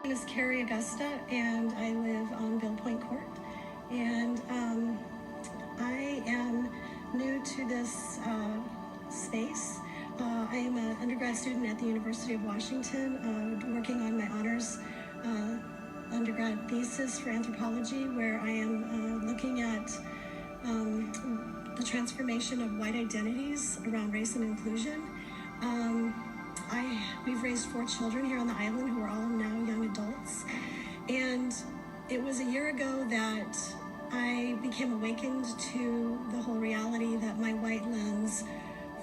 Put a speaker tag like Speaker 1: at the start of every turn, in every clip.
Speaker 1: My name is Carrie Augusta, and I live on Bill Point Court. And I am new to this space. I am an undergrad student at the University of Washington, working on my honors undergrad thesis for anthropology, where I am looking at the transformation of white identities around race and inclusion. We've raised 4 children here on the island who are all now young adults. And it was a year ago that I became awakened to the whole reality that my white lens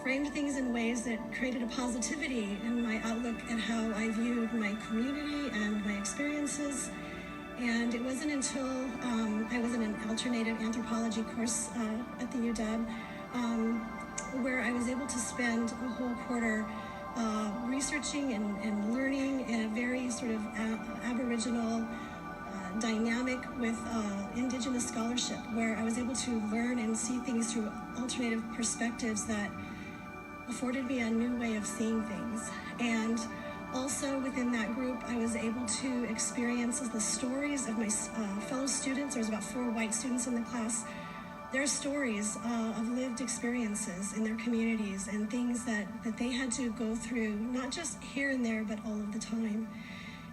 Speaker 1: framed things in ways that created a positivity in my outlook at how I viewed my community and my experiences. And it wasn't until I was in an alternative anthropology course at the UW where I was able to spend a whole quarter researching and learning in a very sort of Aboriginal dynamic with Indigenous scholarship, where I was able to learn and see things through alternative perspectives that afforded me a new way of seeing things. And also within that group, I was able to experience the stories of my fellow students. There was about 4 white students in the class. Their stories of lived experiences in their communities and things that they had to go through, not just here and there, but all of the time.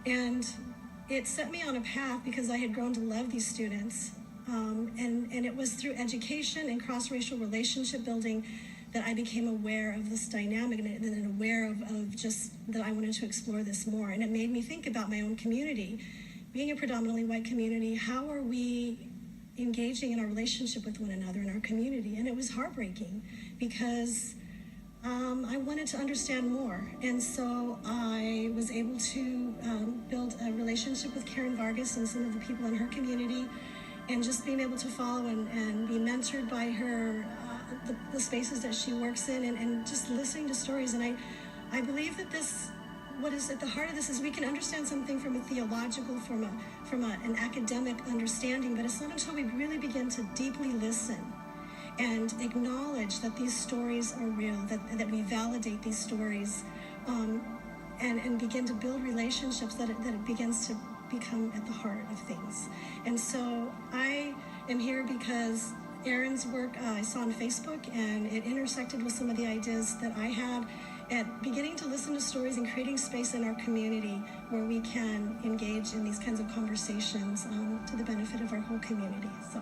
Speaker 1: And it set me on a path because I had grown to love these students. And it was through education and cross-racial relationship building that I became aware of this dynamic and aware of just that I wanted to explore this more. And it made me think about my own community. Being a predominantly white community, how are we engaging in our relationship with one another in our community? And it was heartbreaking because I wanted to understand more. And so I was able to build a relationship with Karen Vargas and some of the people in her community, and just being able to follow and be mentored by her, the spaces that she works in, and just listening to stories. And I believe that what is at the heart of this is we can understand something from a theological, from an academic understanding, but it's not until we really begin to deeply listen and acknowledge that these stories are real, that we validate these stories, and begin to build relationships, that it begins to become at the heart of things. And so I am here because Erin's work I saw on Facebook, and it intersected with some of the ideas that I had at beginning to listen to stories and creating space in our community where we can engage in these kinds of conversations to the benefit of our whole community. So.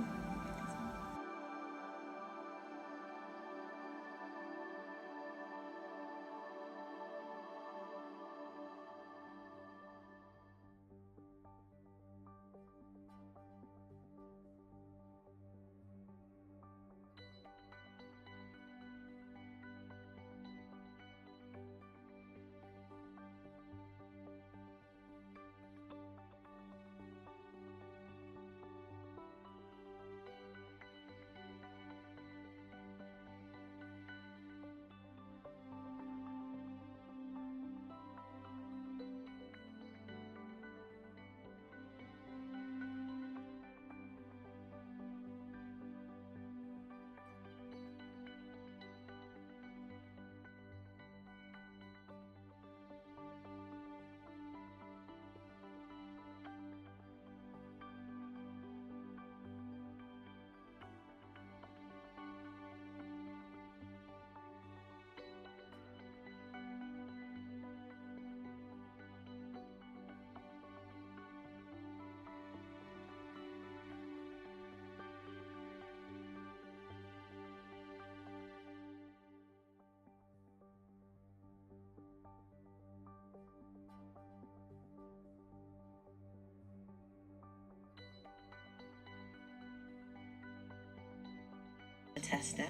Speaker 2: Testa.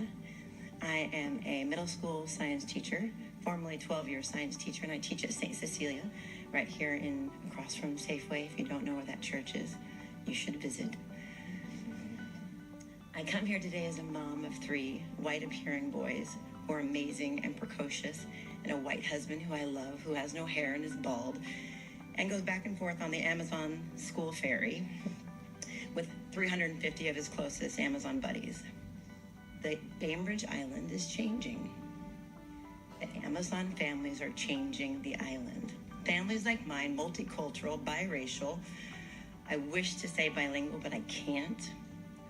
Speaker 2: I am a middle school science teacher, formerly 12-year science teacher, and I teach at St. Cecilia, right here across from Safeway. If you don't know where that church is, you should visit. I come here today as a mom of 3 white-appearing boys who are amazing and precocious, and a white husband who I love, who has no hair and is bald, and goes back and forth on the Amazon school ferry with 350 of his closest Amazon buddies. The Bainbridge Island is changing. The Amazon families are changing the island. families like mine, multicultural, biracial, I wish to say bilingual, but I can't,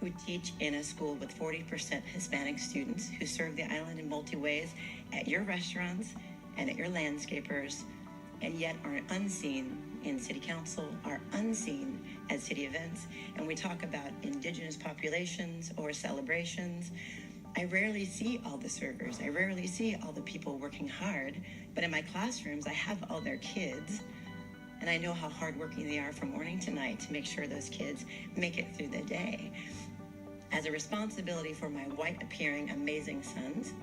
Speaker 2: who teach in a school with 40% Hispanic students, who serve the island in multi ways at your restaurants and at your landscapers, and yet are unseen in city council, are unseen at city events. And we talk about indigenous populations or celebrations. I rarely see all the servers. I rarely see all the people working hard, but in my classrooms, I have all their kids, and I know how hardworking they are from morning to night to make sure those kids make it through the day. As a responsibility for my white-appearing amazing sons,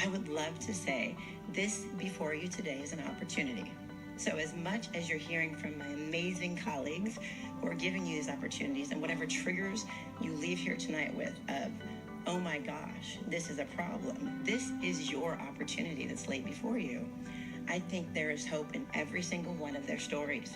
Speaker 2: I would love to say this before you today is an opportunity. So as much as you're hearing from my amazing colleagues who are giving you these opportunities, and whatever triggers you leave here tonight with of, oh my gosh, this is a problem, this is your opportunity that's laid before you. I think there is hope in every single one of their stories.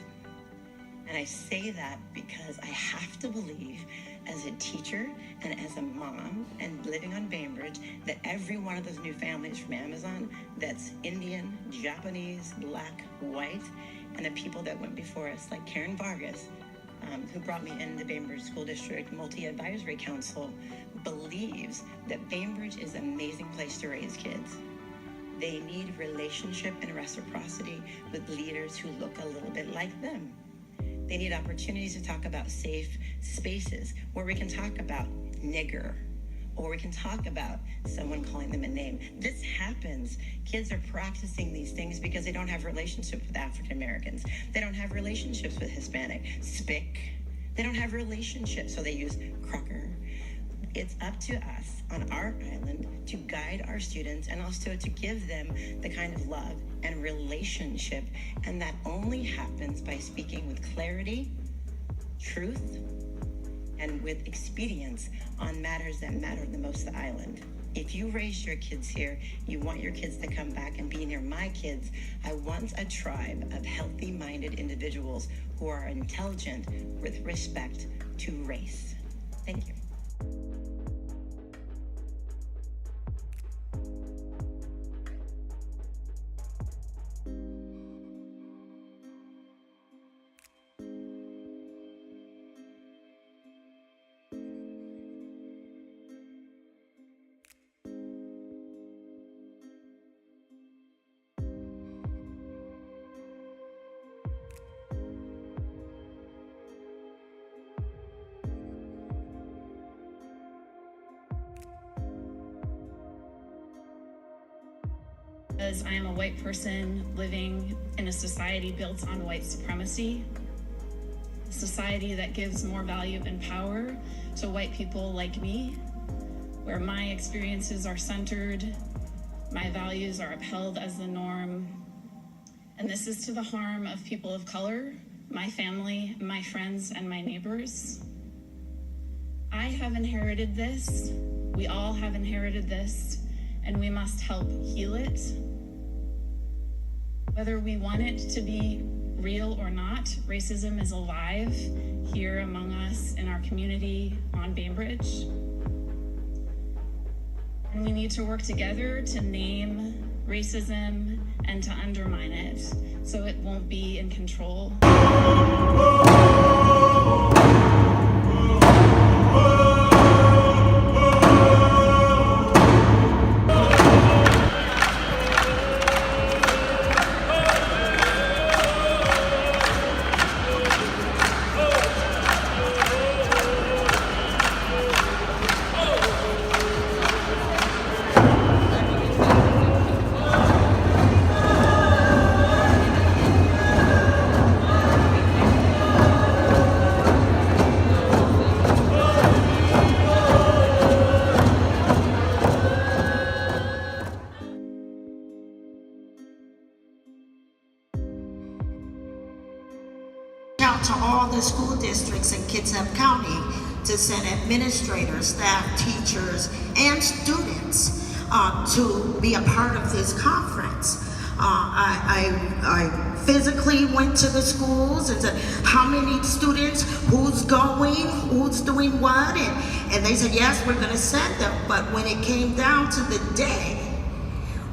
Speaker 2: And I say that because I have to believe, as a teacher and as a mom and living on Bainbridge, that every one of those new families from Amazon that's Indian, Japanese, Black, white, and the people that went before us, like Karen Vargas, who brought me in the Bainbridge School District Multi-Advisory Council, believes that Bainbridge is an amazing place to raise kids. They need relationship and reciprocity with leaders who look a little bit like them. They need opportunities to talk about safe spaces where we can talk about nigger, or we can talk about someone calling them a name. This happens. Kids are practicing these things because they don't have relationships with African Americans. They don't have relationships with Hispanic, SPIC. They don't have relationships, so they use Crocker. It's up to us on our island to guide our students and also to give them the kind of love and relationship. And that only happens by speaking with clarity, truth, and with expedience on matters that matter the most to the island. If you raise your kids here, you want your kids to come back and be near my kids. I want a tribe of healthy-minded individuals who are intelligent with respect to race. Thank you.
Speaker 3: Because I am a white person living in a society built on white supremacy, a society that gives more value and power to white people like me, where my experiences are centered, my values are upheld as the norm, and this is to the harm of people of color, my family, my friends, and my neighbors. I have inherited this, we all have inherited this, and we must help heal it. Whether we want it to be real or not, racism is alive here among us in our community on Bainbridge. And we need to work together to name racism and to undermine it so it won't be in control.
Speaker 4: Out to all the school districts in Kitsap County to send administrators, staff, teachers, and students to be a part of this conference. I physically went to the schools and said, how many students, who's going, who's doing what, and they said, yes, we're gonna send them. But when it came down to the day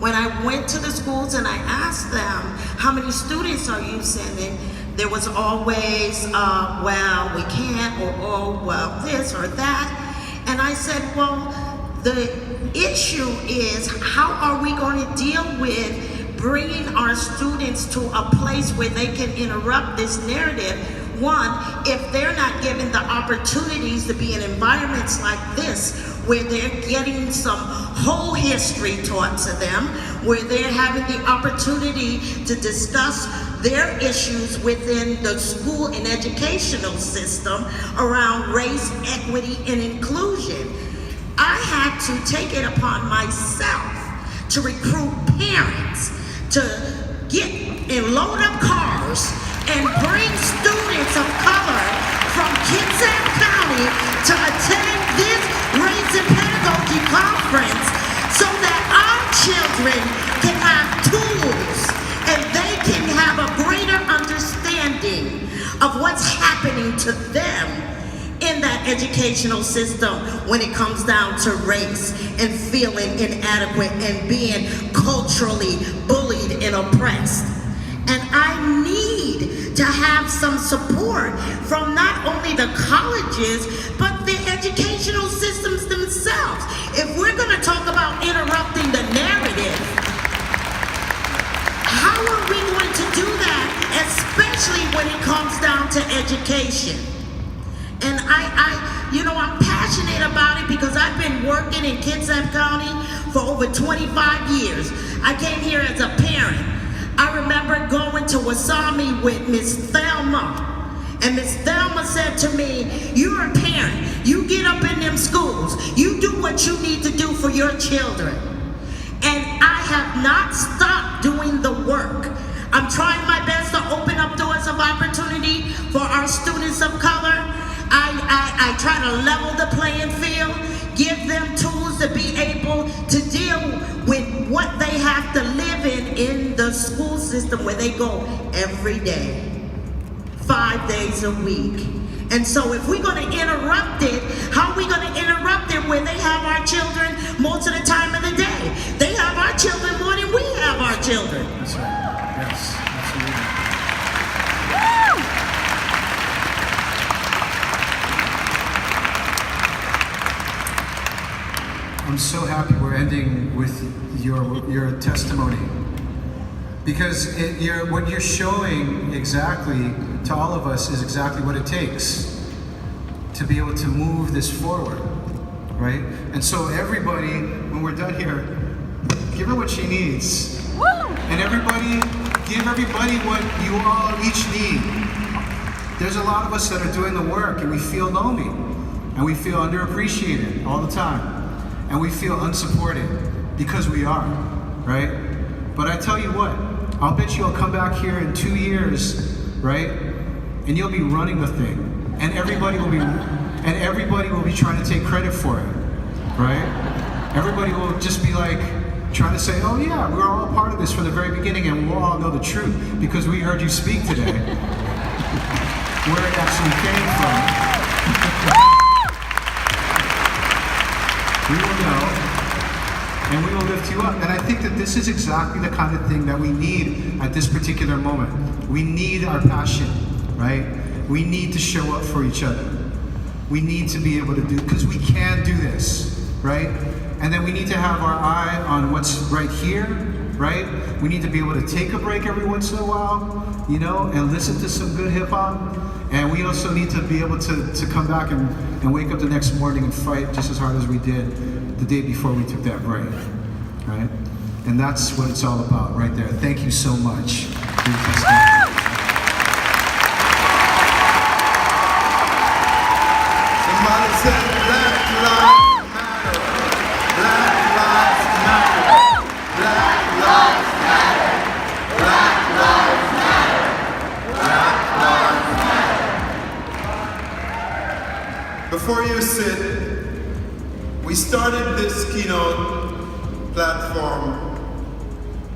Speaker 4: When I went to the schools and I asked them, how many students are you sending? There was always, well, we can't, or oh, well, this or that. And I said, well, the issue is, how are we going to deal with bringing our students to a place where they can interrupt this narrative? One, if they're not given the opportunities to be in environments like this, where they're getting some whole history taught to them, where they're having the opportunity to discuss their issues within the school and educational system around race, equity, and inclusion. I had to take it upon myself to recruit parents to get and load up cars and bring students of color from Kitsap County to attend this Race and Pedagogy Conference so that our children can have tools and they can have a greater understanding of what's happening to them in that educational system when it comes down to race and feeling inadequate and being culturally bullied and oppressed. And I need to have some support from not only the colleges, but the educational systems themselves. If we're going to talk about interrupting the narrative, how are we going to do that, especially when it comes down to education? And I'm passionate about it because I've been working in Kitsap County for over 25 years. I came here as a parent. I remember going to Wasami with Miss Thelma. And Miss Thelma said to me, you're a parent. You get up in them schools. You do what you need to do for your children. And I have not stopped doing the work. I'm trying my best to open up doors of opportunity for our students of color. I try to level the playing field, give them tools to be able to deal with what they have to live in the school system where they go every day, 5 days a week. And so if we're going to interrupt it, how are we going to interrupt it when they have our children most of the time of the day? They have our children more than we have our children.
Speaker 5: That's right. Yes, absolutely. I'm so happy we're ending with your testimony, because what you're showing exactly to all of us is exactly what it takes to be able to move this forward, right? And so everybody, when we're done here, give her what she needs. Woo! And everybody, give everybody what you all each need. There's a lot of us that are doing the work and we feel lonely and we feel underappreciated all the time. And we feel unsupported because we are, right? But I tell you what, I'll bet you'll come back here in 2 years, right? And you'll be running the thing, and everybody will be trying to take credit for it, right? Everybody will just be like trying to say, oh yeah, we were all a part of this from the very beginning, and we'll all know the truth because we heard you speak today, where it actually came from. We will know, and we will lift you up. And I think that this is exactly the kind of thing that we need at this particular moment. We need our passion, right? We need to show up for each other. We need to be able to do, because we can do this, right? And then we need to have our eye on what's right here, right? We need to be able to take a break every once in a while, and listen to some good hip hop. And we also need to be able to come back and wake up the next morning and fight just as hard as we did the day before we took that break, right? And that's what it's all about right there. Thank you so much for your testimony.
Speaker 6: Somebody said Black Lives Matter. Black Lives Matter. Black Lives Matter. Black Lives Matter. Black Lives Matter. Before you sit, we started this keynote platform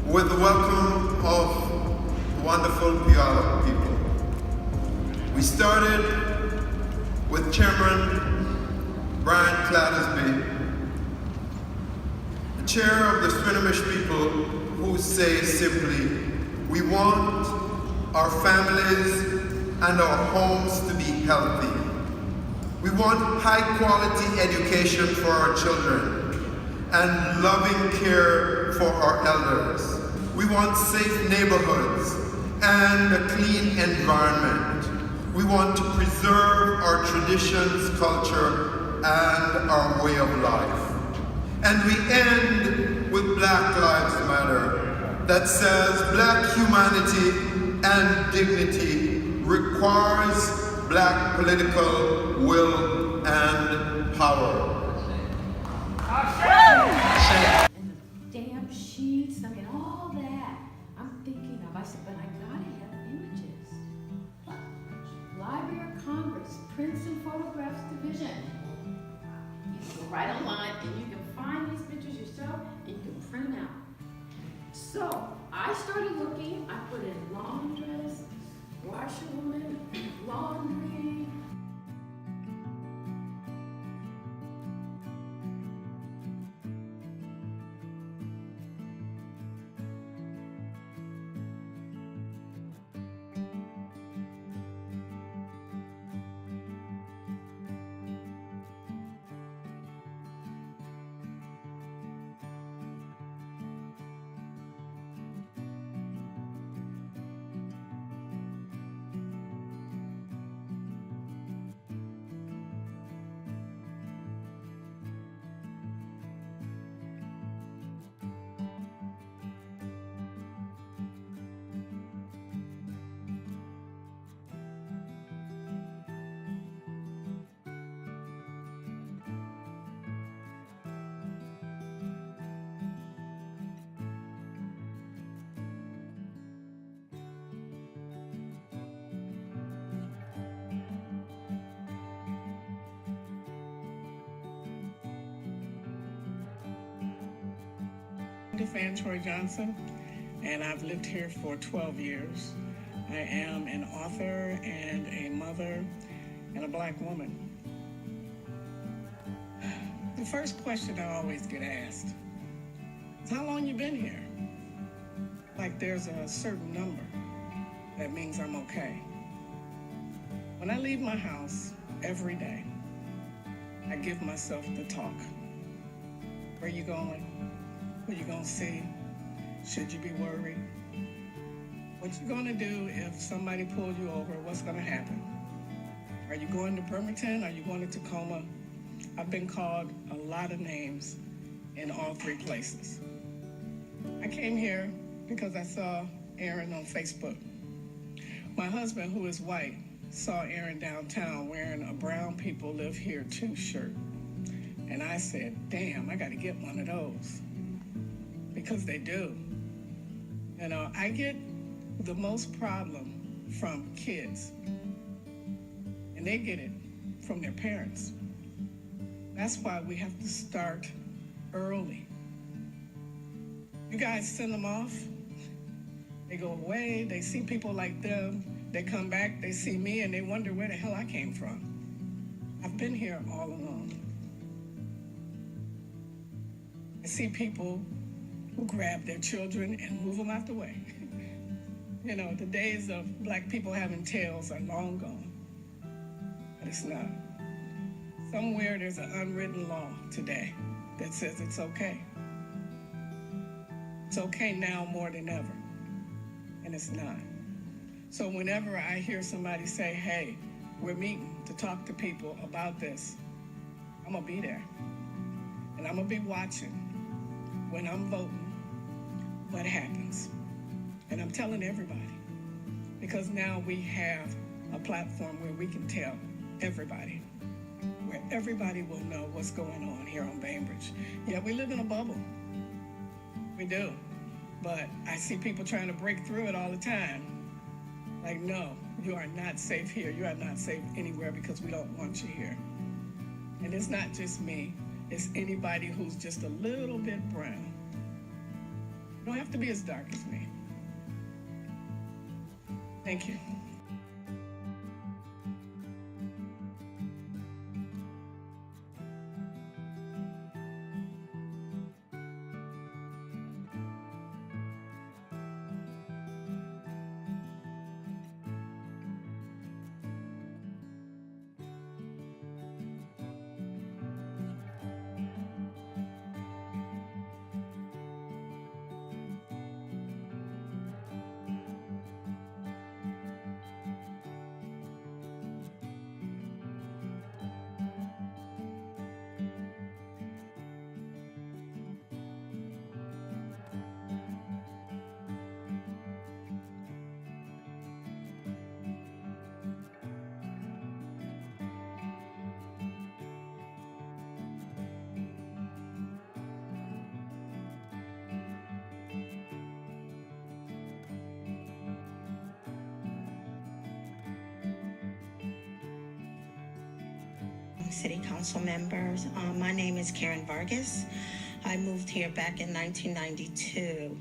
Speaker 6: with the welcome of wonderful PR people. We started with Chairman Brian Clattersby, chair of the Swinomish people who say simply, we want our families and our homes to be healthy. We want high quality education for our children and loving care for our elders. We want safe neighborhoods and a clean environment. We want to preserve our traditions, culture, and our way of life. And we end with Black Lives Matter that says Black humanity and dignity requires Black political will and power.
Speaker 7: And the damn sheets, I mean, all that. I'm thinking of, I said, but I gotta have images. Library of Congress, Prints and Photographs Division. You can go right online and you can find these pictures yourself and you can print them out. So I started looking, I put in laundress, washerwoman, laundry.
Speaker 8: I'm Troy Johnson, and I've lived here for 12 years. I am an author and a mother and a Black woman. The first question I always get asked is, how long you been here? Like there's a certain number that means I'm okay. When I leave my house every day, I give myself the talk. Where you going? Who you gonna see? Should you be worried? What you gonna do if somebody pulls you over? What's gonna happen? Are you going to Bremerton? Are you going to Tacoma? I've been called a lot of names in all three places. I came here because I saw Aaron on Facebook. My husband, who is white, saw Aaron downtown wearing a brown people live here too shirt. And I said, damn, I gotta get one of those. Because they do. You know, I get the most problem from kids, and they get it from their parents. That's why we have to start early. You guys send them off, they go away, they see people like them, they come back, they see me, and they wonder where the hell I came from. I've been here all along. I see people who grab their children and move them out the way. You know, the days of Black people having tails are long gone, but it's not. Somewhere there's an unwritten law today that says it's okay. It's okay now more than ever, and it's not. So whenever I hear somebody say, hey, we're meeting to talk to people about this, I'm gonna be there. And I'm gonna be watching when I'm voting what happens. And I'm telling everybody, because now we have a platform where we can tell everybody, where everybody will know what's going on here on Bainbridge. Yeah, we live in a bubble. We do. But I see people trying to break through it all the time. Like, no, you are not safe here. You are not safe anywhere because we don't want you here. And it's not just me. It's anybody who's just a little bit brown. You don't have to be as dark as me. Thank you.
Speaker 2: City Council members. My name is Karen Vargas. I moved here back in 1992.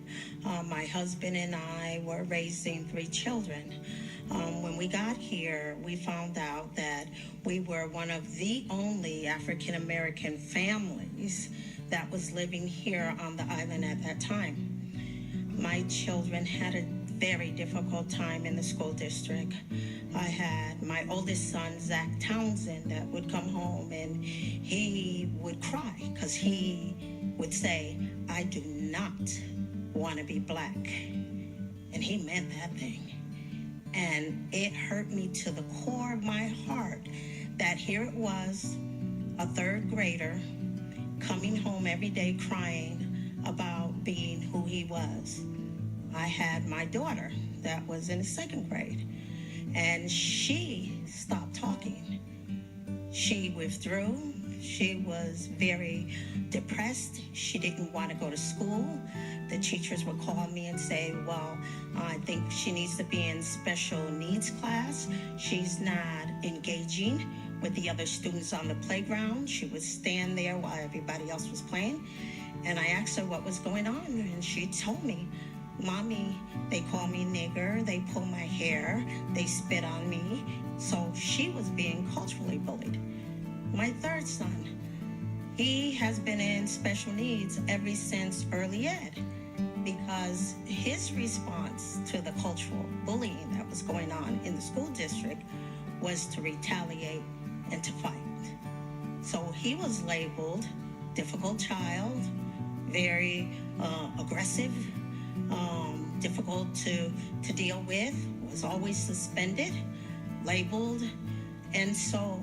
Speaker 2: My husband and I were raising 3 children. When we got here, we found out that we were one of the only African American families that was living here on the island at that time. My children had a very difficult time in the school district. I had my oldest son, Zach Townsend, that would come home and he would cry because he would say, "I do not want to be black." And he meant that thing. And it hurt me to the core of my heart that here it was, a 3rd grader, coming home every day crying about being who he was. I had my daughter that was in the 2nd grade, and she stopped talking. She withdrew. She was very depressed. She didn't want to go to school. The teachers would call me and say, "Well, I think she needs to be in special needs class. She's not engaging with the other students on the playground." She would stand there while everybody else was playing. And I asked her what was going on, and she told me, "Mommy, they call me nigger, they pull my hair, they spit on me." So she was being culturally bullied. My 3rd son, he has been in special needs ever since early ed because his response to the cultural bullying that was going on in the school district was to retaliate and to fight. So he was labeled difficult child, very aggressive, difficult to deal with, was always suspended, labeled. And so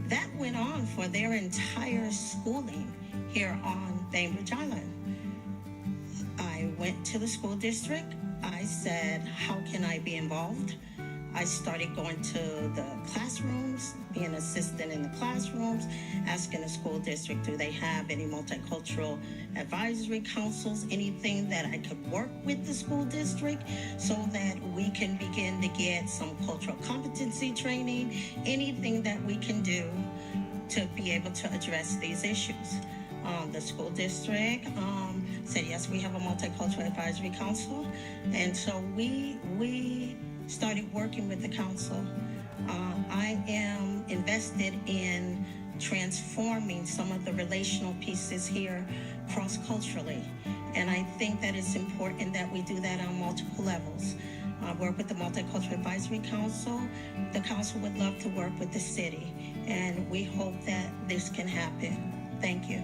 Speaker 2: that went on for their entire schooling here on Bainbridge Island. I went to the school district. I said, "How can I be involved?" I started going to the classrooms, being an assistant in the classrooms, asking the school district, do they have any multicultural advisory councils, anything that I could work with the school district so that we can begin to get some cultural competency training, anything that we can do to be able to address these issues. The school district said, yes, we have a multicultural advisory council. And so we started working with the council. I am invested in transforming some of the relational pieces here cross-culturally. And I think that it's important that we do that on multiple levels. Work with the Multicultural Advisory Council. The council would love to work with the city. And we hope that this can happen. Thank you.